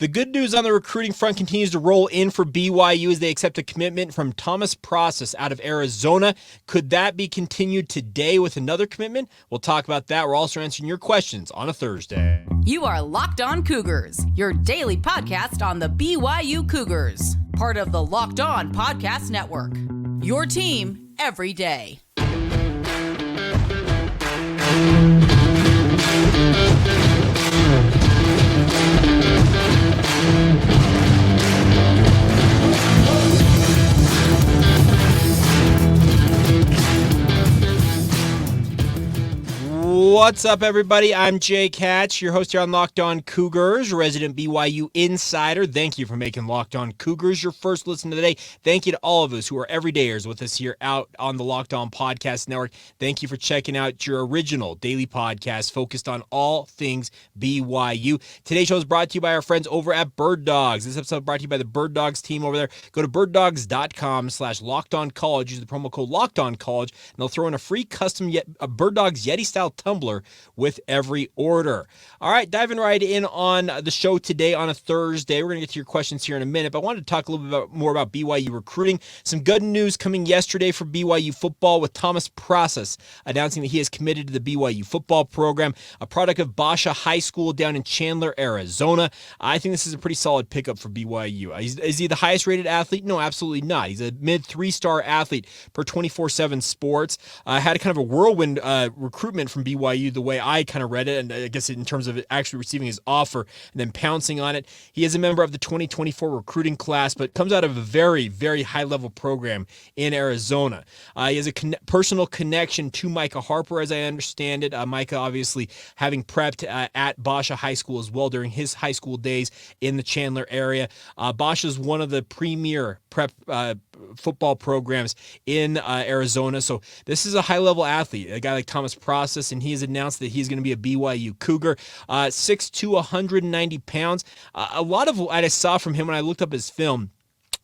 The good news on the recruiting front continues to roll in for BYU as they accept a commitment from Thomas Prassas out of Arizona. Could that be continued today with another commitment? We'll talk about that. We're also answering your questions on a Thursday. You are Locked On Cougars, your daily podcast on the BYU Cougars, part of the Locked On Podcast Network. Your team every day. What's up, everybody? I'm Jake Hatch, your host here on Locked On Cougars, resident BYU insider. Thank you for making Locked On Cougars your first listen of the day. Thank you to all of us who are everydayers with us here out on the Locked On Podcast Network. Thank you for checking out your original daily podcast focused on all things BYU. Today's show is brought to you by our friends over at Bird Dogs. This episode is brought to you by the Bird Dogs team over there. Go to birddogs.com/LockedOnCollege. Use the promo code LockedOnCollege, and they'll throw in a free custom Bird Dogs Yeti-style tumbler with every order. All right, diving right in on the show today on a Thursday. We're going to get to your questions here in a minute, but I wanted to talk a little bit more about BYU recruiting. Some good news coming yesterday for BYU football with Thomas Prassas announcing that he is committed to the BYU football program, a product of Basha High School down in Chandler, Arizona. I think this is a pretty solid pickup for BYU. Is he the highest rated athlete? No, absolutely not. He's a mid 3-star athlete per 24/7 Sports. Had a kind of a whirlwind recruitment from BYU the way I kind of read it, and I guess in terms of actually receiving his offer and then pouncing on it. He is a member of the 2024 recruiting class, but comes out of a very, very high-level program in Arizona. He has a personal connection to Micah Harper, as I understand it. Micah obviously having prepped at Basha High School as well during his high school days in the Chandler area. Basha is one of the premier prep football programs in Arizona, so this is a high-level athlete, a guy like Thomas Prassas, and he has announced that he's going to be a BYU Cougar. 6'2", 190 pounds. A lot of what I saw from him when I looked up his film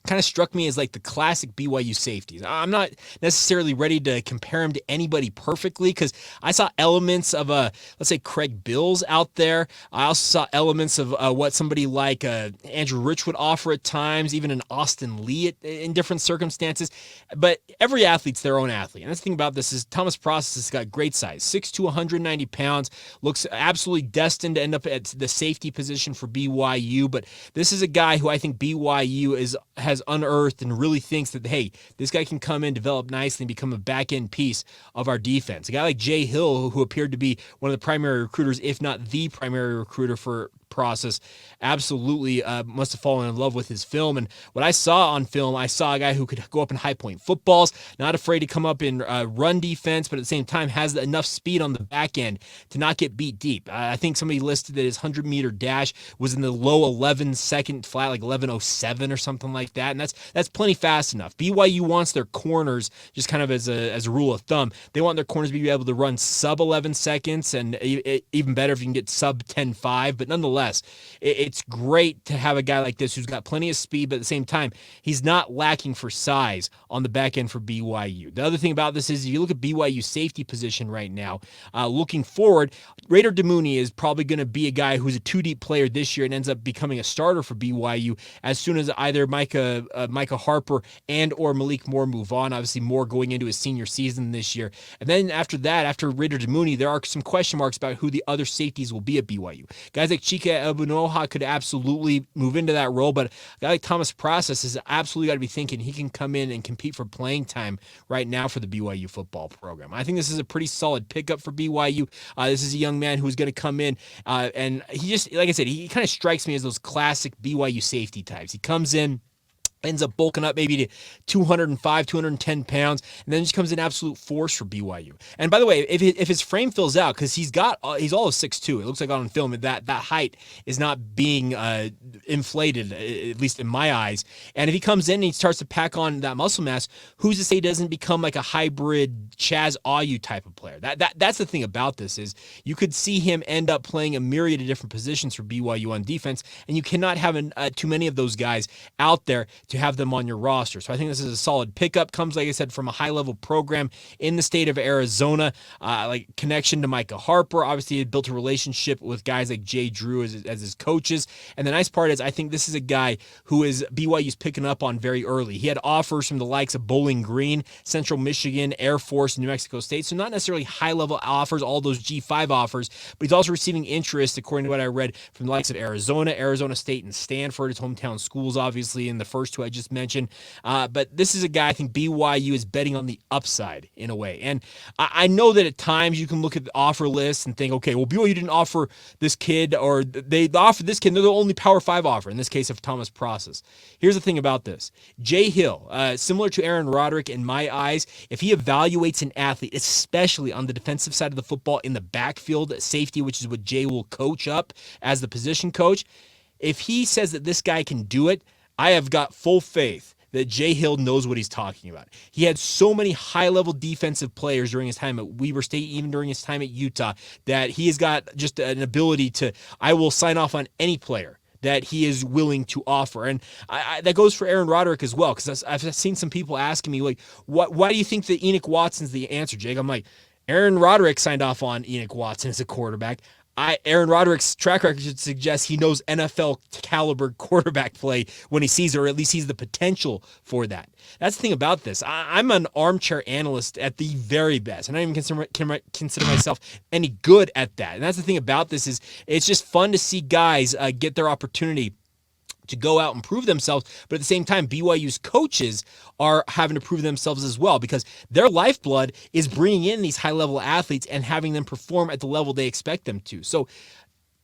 kind of struck me as like the classic BYU safeties. I'm not necessarily ready to compare him to anybody perfectly because I saw elements of let's say Craig Bills out there. I also saw elements of what somebody like Andrew Rich would offer at times, even an Austin Lee in different circumstances. But every athlete's their own athlete. And the thing about this is Thomas Prassas has got great size, 6'2", 190 pounds, looks absolutely destined to end up at the safety position for BYU. But this is a guy who I think BYU has unearthed and really thinks that, hey, this guy can come in, develop nicely, and become a back-end piece of our defense. A guy like Jay Hill, who appeared to be one of the primary recruiters, if not the primary recruiter for Process, absolutely must have fallen in love with his film. And what I saw on film, I saw a guy who could go up in high point footballs, not afraid to come up in run defense, but at the same time has enough speed on the back end to not get beat deep. I think somebody listed that his 100-meter dash was in the low 11-second flat, like 11:07 or something like that, and that's plenty fast enough. BYU wants their corners, just kind of as a rule of thumb, they want their corners to be able to run sub 11 seconds, and even better if you can get sub 10.5, but nonetheless, it's great to have a guy like this who's got plenty of speed, but at the same time, he's not lacking for size on the back end for BYU. The other thing about this is if you look at BYU's safety position right now, looking forward, Ryder Burton is probably going to be a guy who's a 2-deep player this year and ends up becoming a starter for BYU as soon as either Micah Harper and or Malik Moore move on. Obviously, Moore going into his senior season this year. And then after that, after Ryder Burton, there are some question marks about who the other safeties will be at BYU. Guys like Chika Ebunoha could absolutely move into that role, but a guy like Thomas Prassas has absolutely got to be thinking he can come in and compete for playing time right now for the BYU football program. I think this is a pretty solid pickup for BYU. This is a young man who's going to come in, and he just, like I said, he kind of strikes me as those classic BYU safety types. He comes in, ends up bulking up maybe to 205, 210 pounds, and then just becomes an absolute force for BYU. And by the way, if his frame fills out, because he's all of 6'2", it looks like on film that height is not being inflated, at least in my eyes. And if he comes in and he starts to pack on that muscle mass, who's to say he doesn't become like a hybrid Chaz Ayu type of player? That's the thing about this is you could see him end up playing a myriad of different positions for BYU on defense, and you cannot have too many of those guys out there to have them on your roster. So I think this is a solid pickup. Comes, like I said, from a high-level program in the state of Arizona, like connection to Micah Harper. Obviously, he built a relationship with guys like Jay Drew as his coaches. And the nice part is I think this is a guy who is BYU's picking up on very early. He had offers from the likes of Bowling Green, Central Michigan, Air Force, New Mexico State. So not necessarily high-level offers, all those G5 offers, but he's also receiving interest, according to what I read, from the likes of Arizona, Arizona State, and Stanford, his hometown schools, obviously, in the first two I just mentioned. But this is a guy I think BYU is betting on the upside in a way. And I know that at times you can look at the offer list and think, okay, well, BYU didn't offer this kid, or they offered this kid. They're the only Power 5 offer, in this case of Thomas Prassas. Here's the thing about this. Jay Hill, similar to Aaron Roderick in my eyes, if he evaluates an athlete, especially on the defensive side of the football in the backfield, safety, which is what Jay will coach up as the position coach, if he says that this guy can do it, I have got full faith that Jay Hill knows what he's talking about. He had so many high-level defensive players during his time at Weber State, even during his time at Utah, that he has got just an ability to, I will sign off on any player that he is willing to offer. And that goes for Aaron Roderick as well, because I've seen some people asking me, like, why do you think that Enoch Watson's the answer, Jake? I'm like, Aaron Roderick signed off on Enoch Watson as a quarterback. Aaron Roderick's track record should suggest he knows NFL caliber quarterback play when he sees it, or at least he's the potential for that. That's the thing about this. I'm an armchair analyst at the very best, and I don't even consider myself any good at that. And that's the thing about this, is it's just fun to see guys get their opportunity to go out and prove themselves, but at the same time, BYU's coaches are having to prove themselves as well, because their lifeblood is bringing in these high-level athletes and having them perform at the level they expect them to. So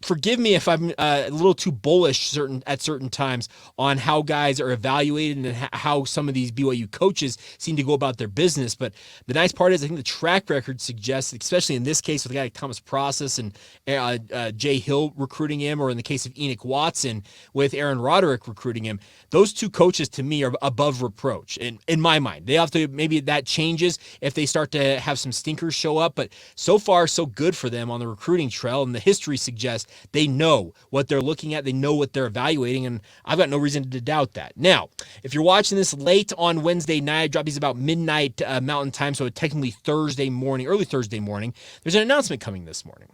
forgive me if I'm a little too bullish at certain times on how guys are evaluated and how some of these BYU coaches seem to go about their business. But the nice part is I think the track record suggests, especially in this case with a guy like Thomas Prassas and Jay Hill recruiting him, or in the case of Enoch Watson with Aaron Roderick recruiting him, those two coaches to me are above reproach in my mind. They have to, maybe that changes if they start to have some stinkers show up, but so far so good for them on the recruiting trail, and the history suggests they know what they're looking at, they know what they're evaluating, and I've got no reason to doubt that. Now, if you're watching this late on Wednesday night, I drop these about midnight Mountain Time, so technically Thursday morning, early Thursday morning, there's an announcement coming this morning.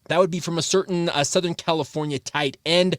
That would be from a certain Southern California tight end.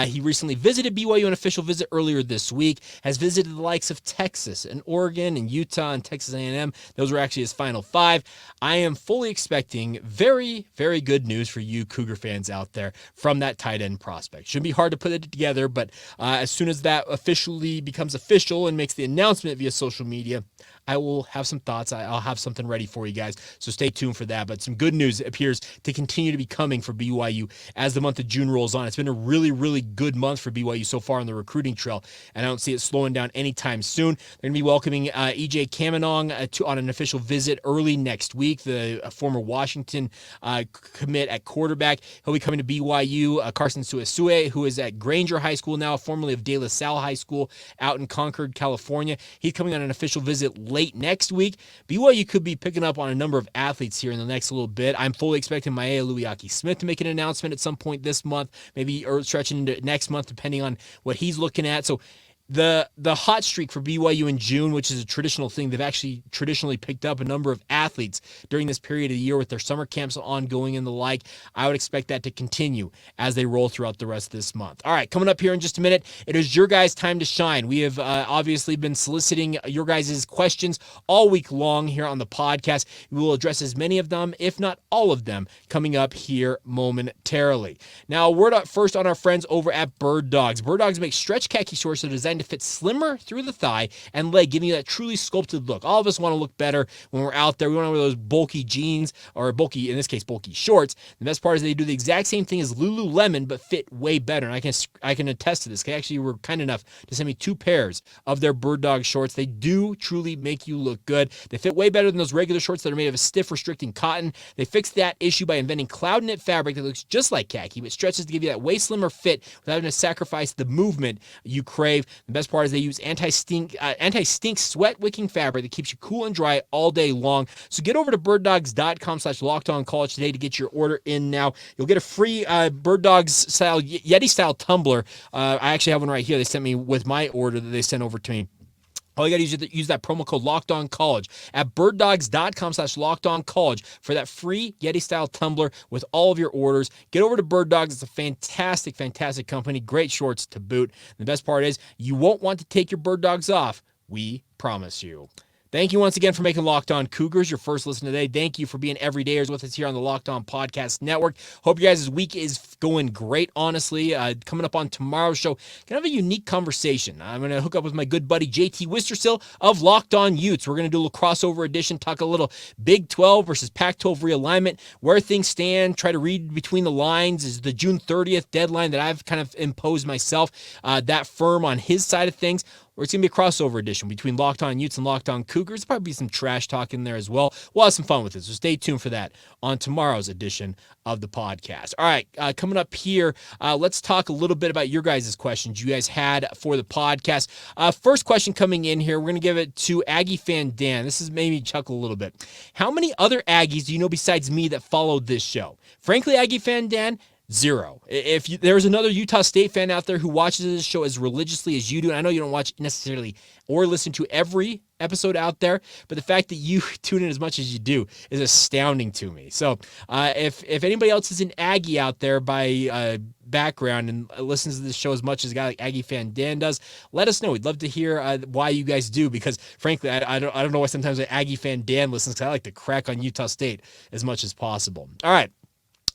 He recently visited BYU, an official visit earlier this week, has visited the likes of Texas and Oregon and Utah and Texas A&M. Those were actually his final 5. I am fully expecting very, very good news for you Cougar fans out there from that tight end prospect. Shouldn't be hard to put it together, but as soon as that officially becomes official and makes the announcement via social media, I will have some thoughts. I'll have something ready for you guys, so stay tuned for that. But some good news appears to continue to be coming for BYU as the month of June rolls on. It's been a really, really good month for BYU so far on the recruiting trail, and I don't see it slowing down anytime soon. They're going to be welcoming EJ Caminong on an official visit early next week, the former Washington commit at quarterback. He'll be coming to BYU. Carson Suesue, who is at Granger High School now, formerly of De La Salle High School out in Concord, California. He's coming on an official visit late next week. BYU could be picking up on a number of athletes here in the next little bit. I'm fully expecting Maealiuaki Smith to make an announcement at some point this month, maybe stretching into next month, depending on what he's looking at. So the hot streak for BYU in June, which is a traditional thing, they've actually traditionally picked up a number of athletes during this period of the year with their summer camps ongoing and the like. I would expect that to continue as they roll throughout the rest of this month. All right, coming up here in just a minute, it is your guys' time to shine. We have obviously been soliciting your guys' questions all week long here on the podcast. We will address as many of them, if not all of them, coming up here momentarily. Now, a word up first on our friends over at Bird Dogs. Bird Dogs make stretch khaki shorts that are designed to fit slimmer through the thigh and leg, giving you that truly sculpted look. All of us want to look better when we're out there. We want to wear those bulky jeans, or bulky, in this case, bulky shorts. The best part is they do the exact same thing as Lululemon, but fit way better. And I can attest to this. They actually were kind enough to send me 2 pairs of their Bird Dog shorts. They do truly make you look good. They fit way better than those regular shorts that are made of a stiff, restricting cotton. They fixed that issue by inventing cloud knit fabric that looks just like khaki, but stretches to give you that way slimmer fit without having to sacrifice the movement you crave. The best part is they use anti-stink sweat-wicking fabric that keeps you cool and dry all day long. So get over to birddogs.com/lockedoncollege today to get your order in now. You'll get a free Bird Dogs style Yeti style tumbler. I actually have one right here. They sent me with my order that they sent over to me. All you got to use that promo code LockedOnCollege at birddogs.com/LockedOnCollege for that free Yeti-style tumbler with all of your orders. Get over to Bird Dogs. It's a fantastic, fantastic company. Great shorts to boot. And the best part is you won't want to take your Bird Dogs off. We promise you. Thank you once again for making Locked On Cougars your first listen today. Thank you for being everydayers with us here on the Locked On Podcast Network. Hope you guys' week is going great, honestly. Coming up on tomorrow's show, kind of a unique conversation. I'm going to hook up with my good buddy JT Wistersill of Locked On Utes. We're going to do a little crossover edition, talk a little Big 12 versus Pac-12 realignment, where things stand, try to read between the lines. Is the June 30th deadline that I've kind of imposed myself that firm on his side of things? Or it's going to be a crossover edition between Locked On Utes and Locked On Cougars. There'll probably be some trash talk in there as well. We'll have some fun with it, so stay tuned for that on tomorrow's edition of the podcast. All right, coming up here, let's talk a little bit about your guys' questions you guys had for the podcast. First question coming in here, we're going to give it to Aggie fan Dan. This has made me chuckle a little bit. How many other Aggies do you know besides me that followed this show? Frankly, Aggie fan Dan, zero. If there's another Utah State fan out there who watches this show as religiously as you do, and I know you don't watch necessarily or listen to every episode out there, but the fact that you tune in as much as you do is astounding to me. So if anybody else is an Aggie out there by background and listens to this show as much as a guy like Aggie fan Dan does, let us know. We'd love to hear why you guys do, because frankly, I don't know why sometimes Aggie fan Dan listens, because I like to crack on Utah State as much as possible. All right.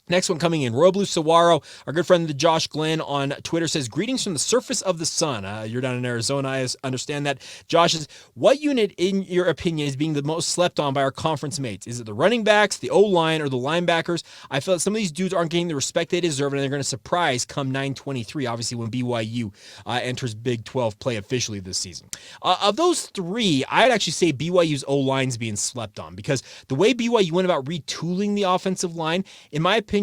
Next one coming in, Royal Blue Saguaro, our good friend Josh Glenn on Twitter says, greetings from the surface of the sun. You're down in Arizona, I understand that. Josh says, what unit, in your opinion, is being the most slept on by our conference mates? Is it the running backs, the O-line, or the linebackers? I feel that some of these dudes aren't getting the respect they deserve, and they're going to surprise come 9/23, obviously when BYU enters Big 12 play officially this season. Of those three, I'd actually say BYU's O-line's being slept on, because the way BYU went about retooling the offensive line, in my opinion,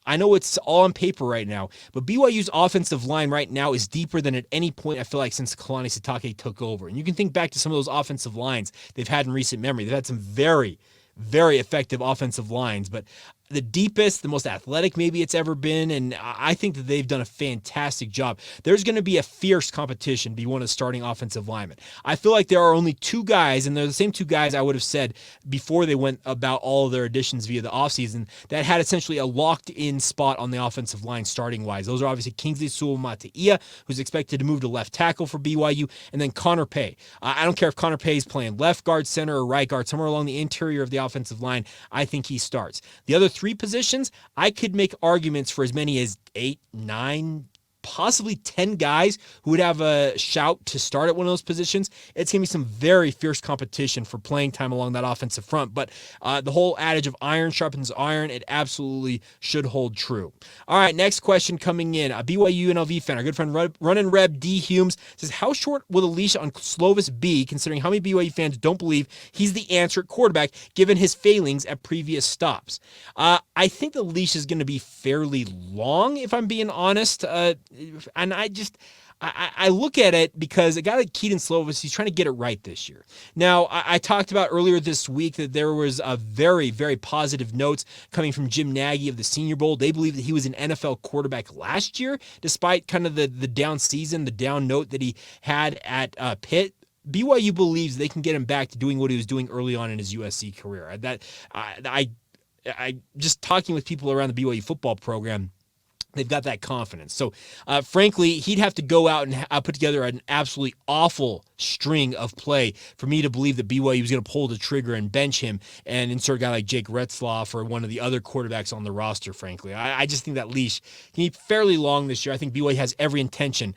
I know it's all on paper right now, but BYU's offensive line right now is deeper than at any point, I feel like, since Kalani Sitake took over. And you can think back to some of those offensive lines they've had in recent memory. They've had some very, very effective offensive lines, but the deepest, the most athletic maybe it's ever been, and I think that they've done a fantastic job. There's going to be a fierce competition to be one of the starting offensive linemen. I feel like there are only two guys, and they're the same two guys I would have said before they went about all of their additions via the offseason, that had essentially a locked-in spot on the offensive line starting-wise. Those are obviously Kingsley Sewell-Mataia, who's expected to move to left tackle for BYU, and then Connor Pay. I don't care if Connor Pay is playing left guard, center, or right guard, somewhere along the interior of the offensive line, I think he starts. The other three positions, I could make arguments for as many as 8, 9, possibly 10 guys who would have a shout to start at one of those positions. It's going to be some very fierce competition for playing time along that offensive front, but the whole adage of iron sharpens iron, it absolutely should hold true. All right, next question coming in. A BYU UNLV fan, our good friend Runnin' Reb D. Humes says, how short will the leash on Slovis be, considering how many BYU fans don't believe he's the answer at quarterback, given his failings at previous stops? I think the leash is going to be fairly long, if I'm being honest. And I look at it because a guy like Keaton Slovis, he's trying to get it right this year. Now, I talked about earlier this week that there was a very, very positive notes coming from Jim Nagy of the Senior Bowl. They believe that he was an NFL quarterback last year, despite kind of the down season, the down note that he had at Pitt. BYU believes they can get him back to doing what he was doing early on in his USC career. I just talking with people around the BYU football program, they've got that confidence. So, frankly, he'd have to go out and put together an absolutely awful string of play for me to believe that BYU was going to pull the trigger and bench him and insert a guy like Jake Retzlaff or one of the other quarterbacks on the roster, frankly. I just think that leash can be fairly long this year. I think BYU has every intention,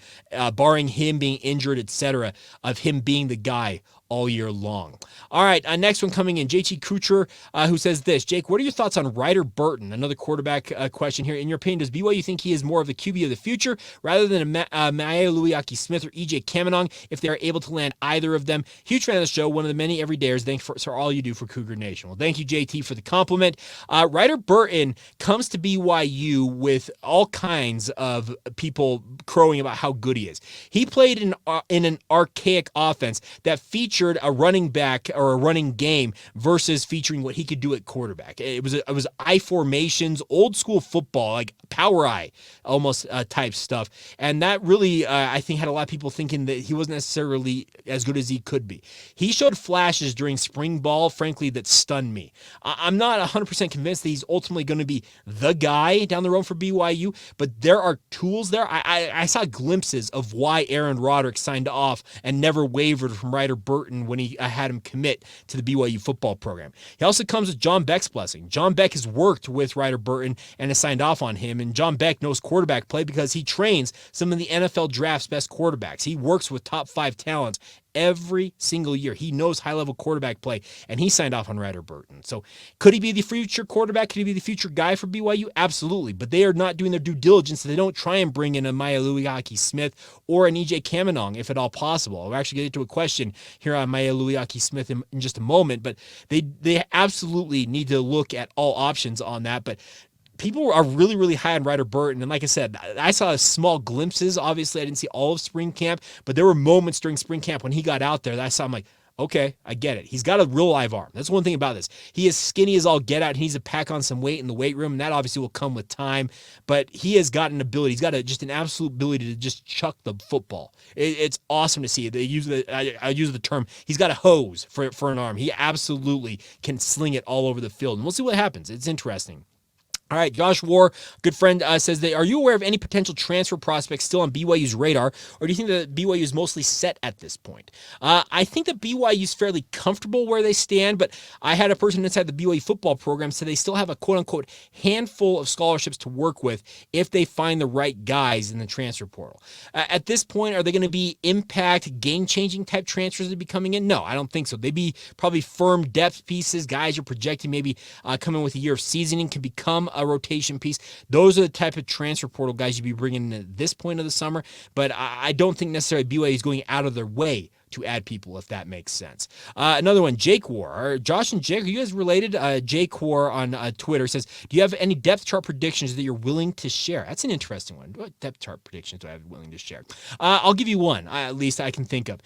barring him being injured, etc., of him being the guy all year long. All right, next one coming in, JT Kucher, who says this. Jake, what are your thoughts on Ryder Burton? Another quarterback question here. In your opinion, does BYU think he is more of the QB of the future rather than a Maealiuaki Smith or EJ Caminong if they are able to land either of them. Huge fan of the show, one of the many everydayers. Thanks for all you do for Cougar Nation. Well, thank you, JT, for the compliment. Ryder Burton comes to BYU with all kinds of people crowing about how good he is. He played in an archaic offense that featured a running back or a running game versus featuring what he could do at quarterback. It was I formations, old school football, like power I almost type stuff. And that really, I think, had a lot of people thinking that he wasn't necessarily as good as he could be. He showed flashes during spring ball, frankly, that stunned me. I'm not 100% convinced that he's ultimately going to be the guy down the road for BYU, but there are tools there. I saw glimpses of why Aaron Roderick signed off and never wavered from Ryder Burton when he had him commit to the BYU football program. He also comes with John Beck's blessing. John Beck has worked with Ryder Burton and has signed off on him, and John Beck knows quarterback play because he trains some of the NFL draft's best quarterbacks. He works with top 5 talents every single year. He knows high-level quarterback play, and he signed off on Ryder Burton. So could he be the future quarterback? Could he be the future guy for BYU? Absolutely, but they are not doing their due diligence, so they don't try and bring in a Maealiuaki Smith or an EJ Caminong, if at all possible. I'll actually get into a question here on Maealiuaki Smith in just a moment, but they absolutely need to look at all options on that, but people are really, really high on Ryder Burton. And like I said, I saw small glimpses. Obviously, I didn't see all of spring camp, but there were moments during spring camp when he got out there that I saw him like, okay, I get it. He's got a real live arm. That's one thing about this. He is skinny as all get out. He needs to pack on some weight in the weight room, and that obviously will come with time. But he has got an ability. He's got just an absolute ability to just chuck the football. It's awesome to see. I use the term, he's got a hose for an arm. He absolutely can sling it all over the field. And we'll see what happens. It's interesting. All right, Josh War, good friend, says, are you aware of any potential transfer prospects still on BYU's radar, or do you think that BYU is mostly set at this point? I think that BYU is fairly comfortable where they stand, but I had a person inside the BYU football program say they still have a quote-unquote handful of scholarships to work with if they find the right guys in the transfer portal. At this point, are they going to be impact, game-changing type transfers that be coming in? No, I don't think so. They'd be probably firm depth pieces, guys you're projecting maybe coming with a year of seasoning can become a rotation piece. Those are the type of transfer portal guys you'd be bringing in at this point of the summer, but I don't think necessarily BYU is going out of their way to add people, if that makes sense. Another one, Jake War. Josh and Jake, are you guys related? Jake War on Twitter says, do you have any depth chart predictions that you're willing to share? That's an interesting one. What depth chart predictions do I have willing to share? I'll give you one, at least I can think of.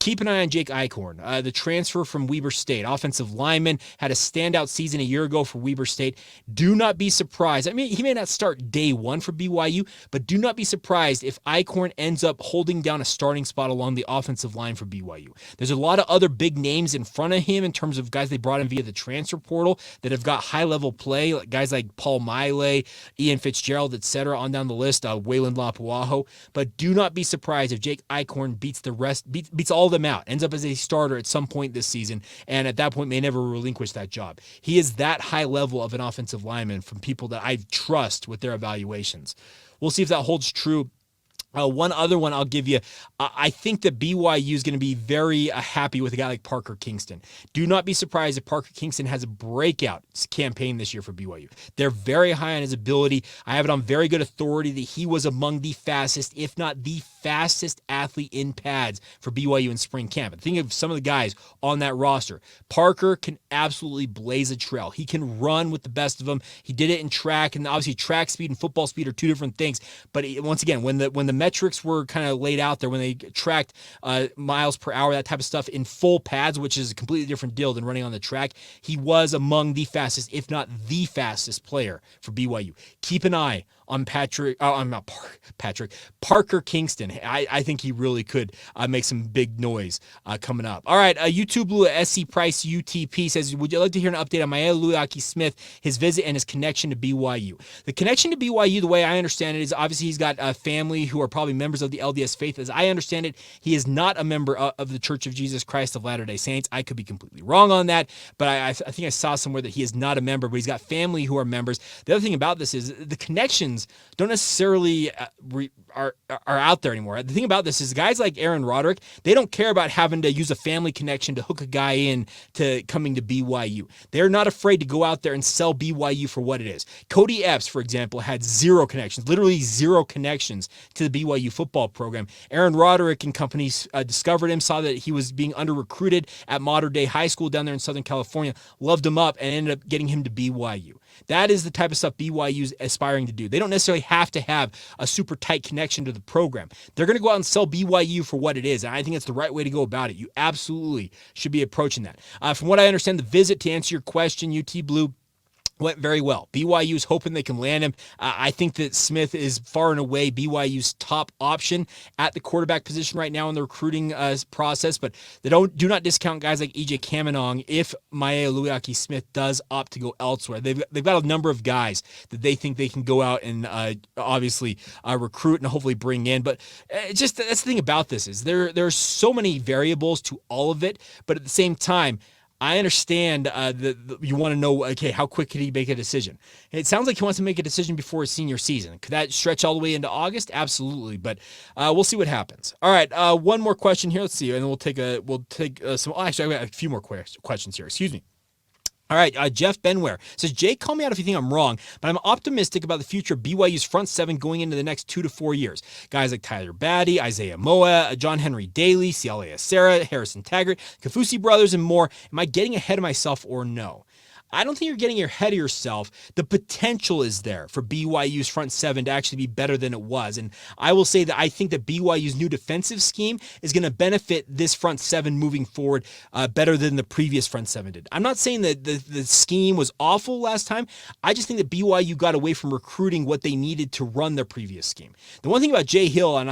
Keep an eye on Jake Icorn, the transfer from Weber State. Offensive lineman, had a standout season a year ago for Weber State. Do not be surprised. I mean, he may not start day one for BYU, but do not be surprised if Icorn ends up holding down a starting spot along the offensive line for BYU. There's a lot of other big names in front of him in terms of guys they brought in via the transfer portal that have got high-level play, like guys like Paul Maile, Ian Fitzgerald, etc., on down the list, Waylon Lapuaho. But do not be surprised if Jake Icorn beats all them out, ends up as a starter at some point this season, and at that point may never relinquish that job. He is that high level of an offensive lineman from people that I trust with their evaluations. We'll see if that holds true. One other one I'll give you, I think that BYU is going to be very happy with a guy like Parker Kingston. Do not be surprised if Parker Kingston has a breakout campaign this year for BYU. They're very high on his ability. I have it on very good authority that he was among the fastest, if not the fastest athlete in pads for BYU in spring camp. And think of some of the guys on that roster. Parker can absolutely blaze a trail. He can run with the best of them. He did it in track, and obviously track speed and football speed are two different things. But once again, when the metrics were kind of laid out there, when they tracked miles per hour, that type of stuff in full pads, which is a completely different deal than running on the track, he was among the fastest, if not the fastest player for BYU. Keep an eye on Parker Kingston. I think he really could make some big noise coming up. All right, YouTube Blue SC Price UTP says, would you like to hear an update on Maealiuaki Smith, his visit and his connection to BYU? The connection to BYU, the way I understand it, is obviously he's got a family who are probably members of the LDS faith. As I understand it, he is not a member of the Church of Jesus Christ of Latter-day Saints. I could be completely wrong on that, but I think I saw somewhere that he is not a member, but he's got family who are members. The other thing about this is the connections don't necessarily out there anymore. The thing about this is guys like Aaron Roderick, they don't care about having to use a family connection to hook a guy in to coming to BYU. They're not afraid to go out there and sell BYU for what it is. Cody Epps, for example, had zero connections, literally zero connections to the BYU football program. Aaron Roderick and companies discovered him, saw that he was being under-recruited at Mater Dei High School down there in Southern California, loved him up, and ended up getting him to BYU. That is the type of stuff BYU's aspiring to do. They don't necessarily have to have a super tight connection to the program. They're going to go out and sell BYU for what it is, and I think it's the right way to go about it. You absolutely should be approaching that. From what I understand, the visit, to answer your question, UT Blue, went very well. BYU is hoping they can land him. I think that Smith is far and away BYU's top option at the quarterback position right now in the recruiting process, but they do not discount guys like EJ Caminong if Maealiuaki Smith does opt to go elsewhere. They've got a number of guys that they think they can go out and obviously recruit and hopefully bring in, but just that's the thing about this is there's so many variables to all of it, but at the same time, I understand that you want to know, okay, how quick could he make a decision? It sounds like he wants to make a decision before his senior season. Could that stretch all the way into August? Absolutely, but we'll see what happens. All right, one more question here. Let's see, and then we'll take some. Actually, I got a few more questions here. Excuse me. All right, Jeff Ben Ware says, Jake, call me out if you think I'm wrong, but I'm optimistic about the future of BYU's front seven going into the next 2 to 4 years. Guys like Tyler Batty, Isaiah Moa, John Henry Daly, Cialia Serra, Harrison Taggart, Kafusi brothers, and more. Am I getting ahead of myself or no? I don't think you're getting ahead of yourself. The potential is there for BYU's front seven to actually be better than it was. And I will say that I think that BYU's new defensive scheme is going to benefit this front seven moving forward better than the previous front seven did. I'm not saying that the scheme was awful last time. I just think that BYU got away from recruiting what they needed to run their previous scheme. The one thing about Jay Hill, and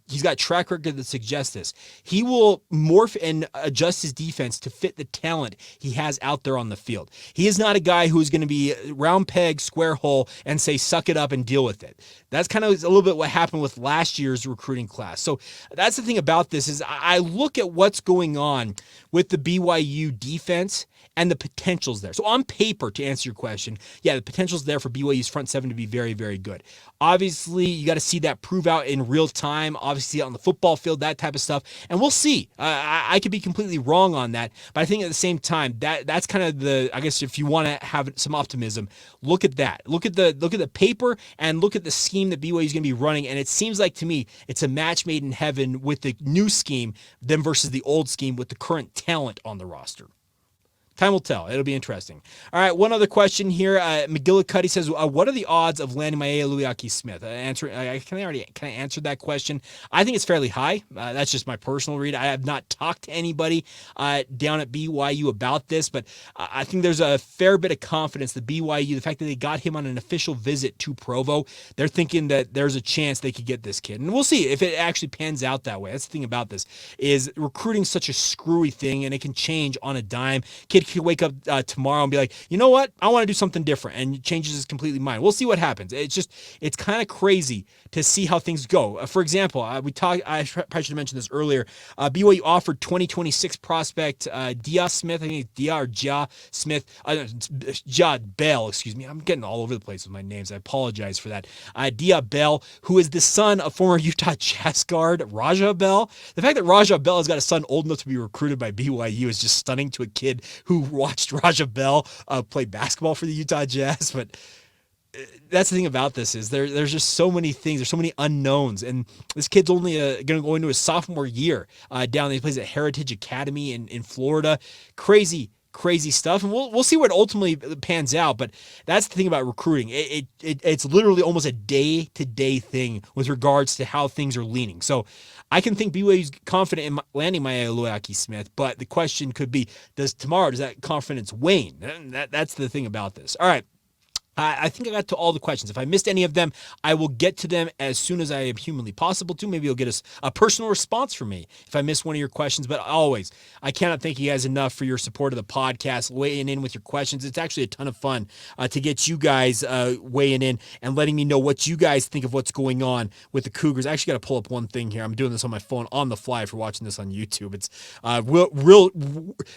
he's got track record that suggests this, he will morph and adjust his defense to fit the talent he has out there on the field. He is not a guy who's going to be round peg, square hole, and say, suck it up and deal with it. That's kind of a little bit what happened with last year's recruiting class. So that's the thing about this is I look at what's going on with the BYU defense and the potential's there. So on paper, to answer your question, yeah, the potential's there for BYU's front seven to be very, very good. Obviously, you got to see that prove out in real time, obviously on the football field, that type of stuff. And we'll see. I could be completely wrong on that, but I think at the same time, that's kind of the, I guess if you want to have some optimism, look at that. Look at the paper and look at the scheme that BYU is going to be running. And it seems like to me, it's a match made in heaven with the new scheme then versus the old scheme with the current talent on the roster. Time will tell. It'll be interesting. All right, one other question here. McGillicuddy says, what are the odds of landing Maealiuaki Smith? Can I answer that question? I think it's fairly high. That's just my personal read. I have not talked to anybody down at BYU about this, but I think there's a fair bit of confidence that BYU, the fact that they got him on an official visit to Provo, they're thinking that there's a chance they could get this kid. And we'll see if it actually pans out that way. That's the thing about this, is recruiting such a screwy thing, and it can change on a dime. Kid could wake up tomorrow and be like, you know what? I want to do something different, and changes his completely mind. We'll see what happens. It's kind of crazy to see how things go. For example, I probably should have mentioned this earlier. BYU offered 2026 prospect Dia Smith, I think it's Dia or Ja Smith, Ja Bell, excuse me. I'm getting all over the place with my names. I apologize for that. Dia Bell, who is the son of former Utah Jazz guard Raja Bell. The fact that Raja Bell has got a son old enough to be recruited by BYU is just stunning to a kid who watched Raja Bell play basketball for the Utah Jazz. But that's the thing about this is there's just so many things. There's so many unknowns. And this kid's only going to go into his sophomore year down there. He plays at Heritage Academy in Florida. Crazy stuff, and we'll see what ultimately pans out. But that's the thing about recruiting. It's literally almost a day-to-day thing with regards to how things are leaning. So I can think BYU's confident in landing Maealiuaki Smith, but the question could be, does that confidence wane? That's the thing about this. All right. I think I got to all the questions. If I missed any of them, I will get to them as soon as I am humanly possible to. Maybe you'll get a personal response from me if I miss one of your questions. But always, I cannot thank you guys enough for your support of the podcast, weighing in with your questions. It's actually a ton of fun to get you guys weighing in and letting me know what you guys think of what's going on with the Cougars. I actually got to pull up one thing here. I'm doing this on my phone on the fly if you're watching this on YouTube. It's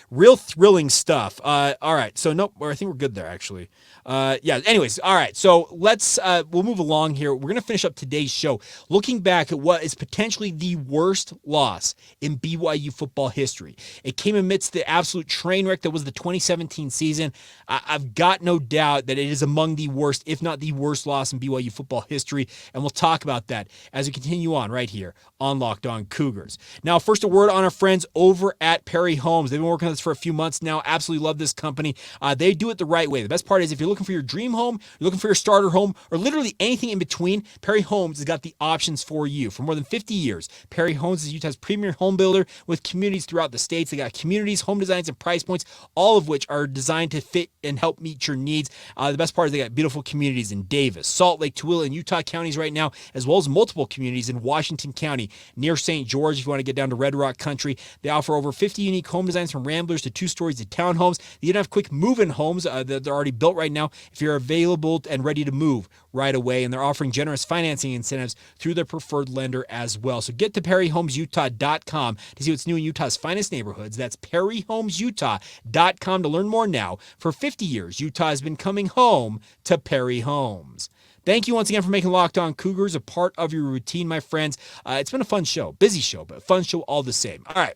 real thrilling stuff. All right. So, nope, I think we're good there, actually. Yeah. Anyways, all right. So we'll move along here. We're going to finish up today's show looking back at what is potentially the worst loss in BYU football history. It came amidst the absolute train wreck that was the 2017 season. I've got no doubt that it is among the worst, if not the worst loss in BYU football history. And we'll talk about that as we continue on right here on Locked On Cougars. Now, first, a word on our friends over at Perry Homes. They've been working on this for a few months now. Absolutely love this company. They do it the right way. The best part is if you're looking for your dream home, you're looking for your starter home, or literally anything in between, Perry Homes has got the options for you. For more than 50 years, Perry Homes is Utah's premier home builder with communities throughout the states. They got communities, home designs, and price points, all of which are designed to fit and help meet your needs. The best part is they got beautiful communities in Davis, Salt Lake, Tooele, and Utah counties right now, as well as multiple communities in Washington County, near St. George if you want to get down to Red Rock country. They offer over 50 unique home designs from ramblers to 2 stories to townhomes. They even have quick move-in homes that they're already built right now if you're available and ready to move right away. And they're offering generous financing incentives through their preferred lender as well. So get to perryhomesutah.com to see what's new in Utah's finest neighborhoods. That's perryhomesutah.com to learn more now. For 50 years, Utah has been coming home to Perry Homes. Thank you once again for making Locked On Cougars a part of your routine, my friends. It's been a fun show, busy show, but fun show all the same. All right.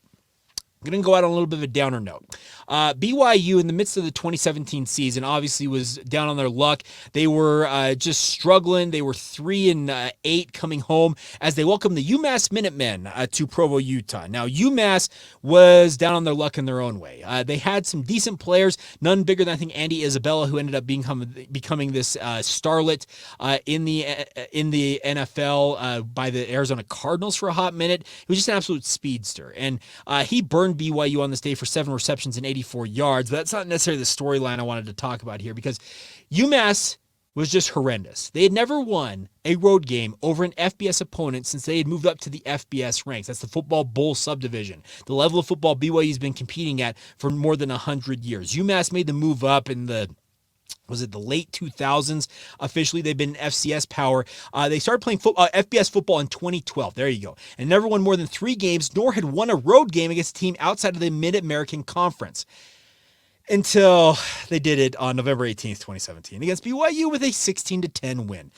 I'm going to go out on a little bit of a downer note. BYU, in the midst of the 2017 season, obviously was down on their luck. They were just struggling. They were 3-8 coming home as they welcomed the UMass Minutemen to Provo, Utah. Now, UMass was down on their luck in their own way. They had some decent players, none bigger than, I think, Andy Isabella, who ended up becoming this starlet in the NFL by the Arizona Cardinals for a hot minute. He was just an absolute speedster, and he burned BYU on this day for 7 receptions and 84 yards. But that's not necessarily the storyline I wanted to talk about here, because UMass was just horrendous. They had never won a road game over an FBS opponent since they had moved up to the FBS ranks. That's the Football Bowl subdivision, the level of football BYU's been competing at for more than 100 years. UMass made the move up in the late 2000s? Officially, they've been FCS power. They started playing FBS football in 2012. There you go. And never won more than 3 games, nor had won a road game against a team outside of the Mid-American Conference, until they did it on November 18th, 2017 against BYU with a 16-10 win.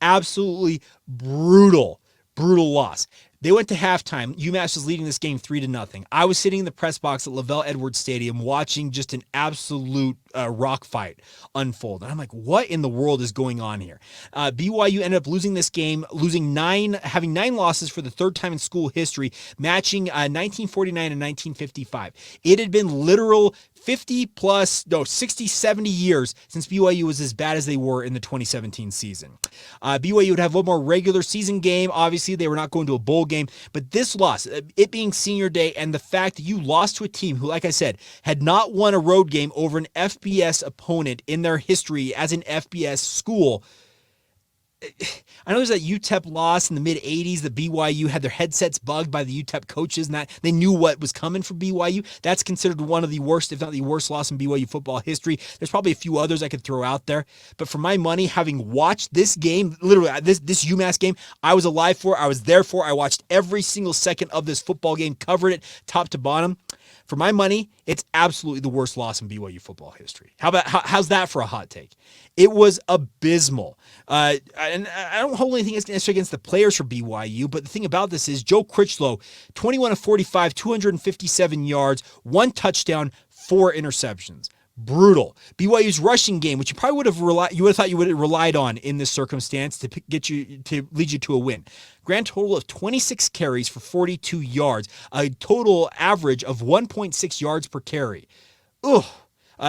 Absolutely brutal loss. They went to halftime. UMass was leading this game 3-0. I was sitting in the press box at Lavelle Edwards Stadium watching just an absolute rock fight unfold. And I'm like, what in the world is going on here? BYU ended up losing this game, having 9 losses for the 3rd time in school history, matching 1949 and 1955. It had been literal 60, 70 years since BYU was as bad as they were in the 2017 season. BYU would have one more regular season game. Obviously, they were not going to a bowl game, but this loss, it being senior day, and the fact that you lost to a team who, like I said, had not won a road game over an FBS opponent in their history as an FBS school. I know there's that UTEP loss in the mid-'80s that BYU had their headsets bugged by the UTEP coaches, and that they knew what was coming for BYU. That's considered one of the worst, if not the worst, loss in BYU football history. There's probably a few others I could throw out there, but for my money, having watched this game, literally this UMass game, I was alive for, I was there for, I watched every single second of this football game, covered it top to bottom. For my money, it's absolutely the worst loss in BYU football history. How's that for a hot take? It was abysmal. And I don't hold anything against the players for BYU, but the thing about this is Joe Critchlow, 21 of 45, 257 yards, 1 touchdown, 4 interceptions. Brutal. BYU's rushing game, which you probably would have thought you would have relied on in this circumstance to lead you to a win. Grand total of 26 carries for 42 yards, a total average of 1.6 yards per carry. Ugh.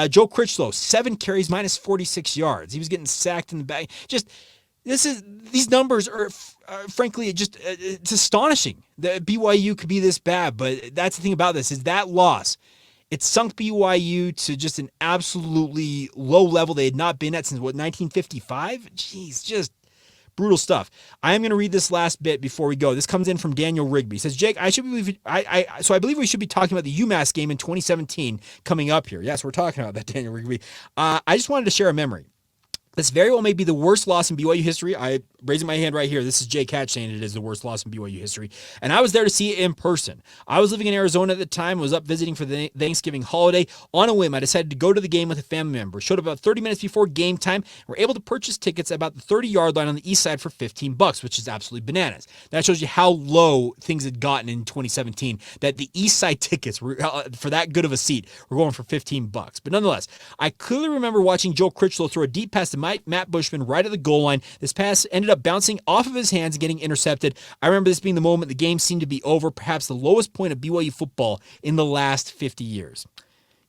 Joe Critchlow, 7 carries minus 46 yards. He was getting sacked in the back. These numbers are frankly it's astonishing that BYU could be this bad. But that's the thing about this is that loss. It sunk BYU to just an absolutely low level they had not been at since 1955. Jeez, just brutal stuff. I am going to read this last bit before we go. This comes in from Daniel Rigby. He says, Jake, I believe we should be talking about the UMass game in 2017 coming up here. Yes, we're talking about that, Daniel Rigby. I just wanted to share a memory. This very well may be the worst loss in BYU history. I'm raising my hand right here. This is Jake Hatch saying it is the worst loss in BYU history. And I was there to see it in person. I was living in Arizona at the time, was up visiting for the Thanksgiving holiday. On a whim, I decided to go to the game with a family member. Showed up about 30 minutes before game time. We're able to purchase tickets at about the 30-yard line on the east side for $15, which is absolutely bananas. That shows you how low things had gotten in 2017, that the east side tickets were, for that good of a seat were going for $15. But nonetheless, I clearly remember watching Joe Critchlow throw a deep pass to Matt Bushman right at the goal line. This pass ended up bouncing off of his hands and getting intercepted. I remember this being the moment the game seemed to be over, perhaps the lowest point of BYU football in the last 50 years.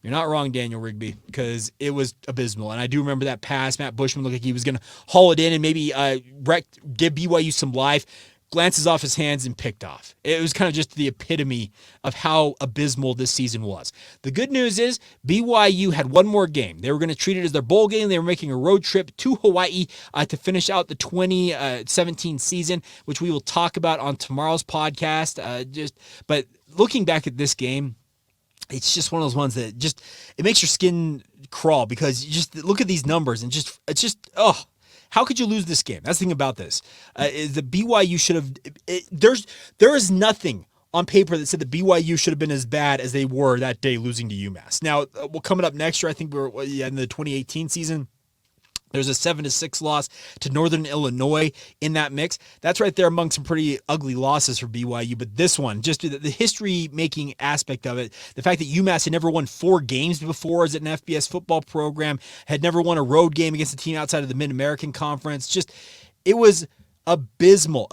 You're not wrong, Daniel Rigby, because it was abysmal. And I do remember that pass. Matt Bushman looked like he was going to haul it in and maybe give BYU some life. Glances off his hands and picked off. It was kind of just the epitome of how abysmal this season was. The good news is BYU had one more game. They were going to treat it as their bowl game. They were making a road trip to Hawaii to finish out the 2017 season, which we will talk about on tomorrow's podcast. But looking back at this game, it's just one of those ones that just, it makes your skin crawl, because you just look at these numbers and it's just, how could you lose this game? That's the thing about this. Is the BYU should have, there is nothing on paper that said the BYU should have been as bad as they were that day losing to UMass. Now, coming up next year, I think we're in the 2018 season. There's a 7-6 loss to Northern Illinois in that mix. That's right there among some pretty ugly losses for BYU. But this one, just the history-making aspect of it, the fact that UMass had never won 4 games before as an FBS football program, had never won a road game against a team outside of the Mid-American Conference. It was abysmal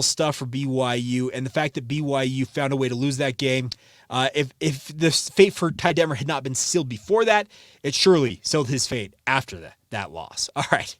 stuff for BYU. And the fact that BYU found a way to lose that game, if the fate for Ty Detmer had not been sealed before that, it surely sealed his fate after that loss. All right.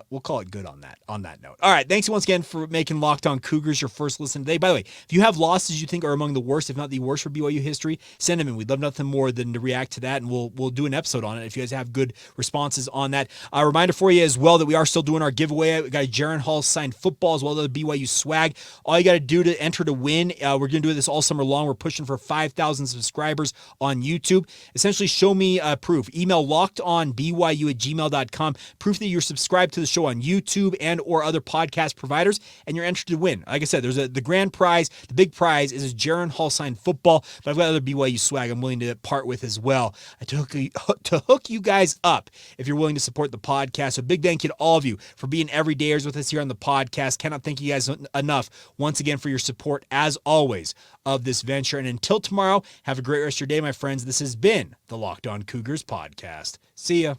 We'll call it good on that note. All right. Thanks once again for making Locked On Cougars your first listen today. By the way, if you have losses you think are among the worst, if not the worst for BYU history, send them in. We'd love nothing more than to react to that, and we'll do an episode on it if you guys have good responses on that. A reminder for you as well that we are still doing our giveaway. We got a Jaron Hall signed football as well as the BYU swag. All you got to do to enter to win, we're going to do this all summer long. We're pushing for 5,000 subscribers on YouTube. Essentially, show me proof. Email lockedonbyu@gmail.com. Proof that you're subscribed to the show on YouTube and or other podcast providers, and you're entered to win. Like I said, there's the grand prize. The big prize is a Jaron Hall signed football, but I've got other BYU swag I'm willing to part with as well to hook you guys up if you're willing to support the podcast. So big thank you to all of you for being everydayers with us here on the podcast. Cannot thank you guys enough once again for your support as always of this venture. And until tomorrow, have a great rest of your day, my friends. This has been the Locked On Cougars podcast. See ya.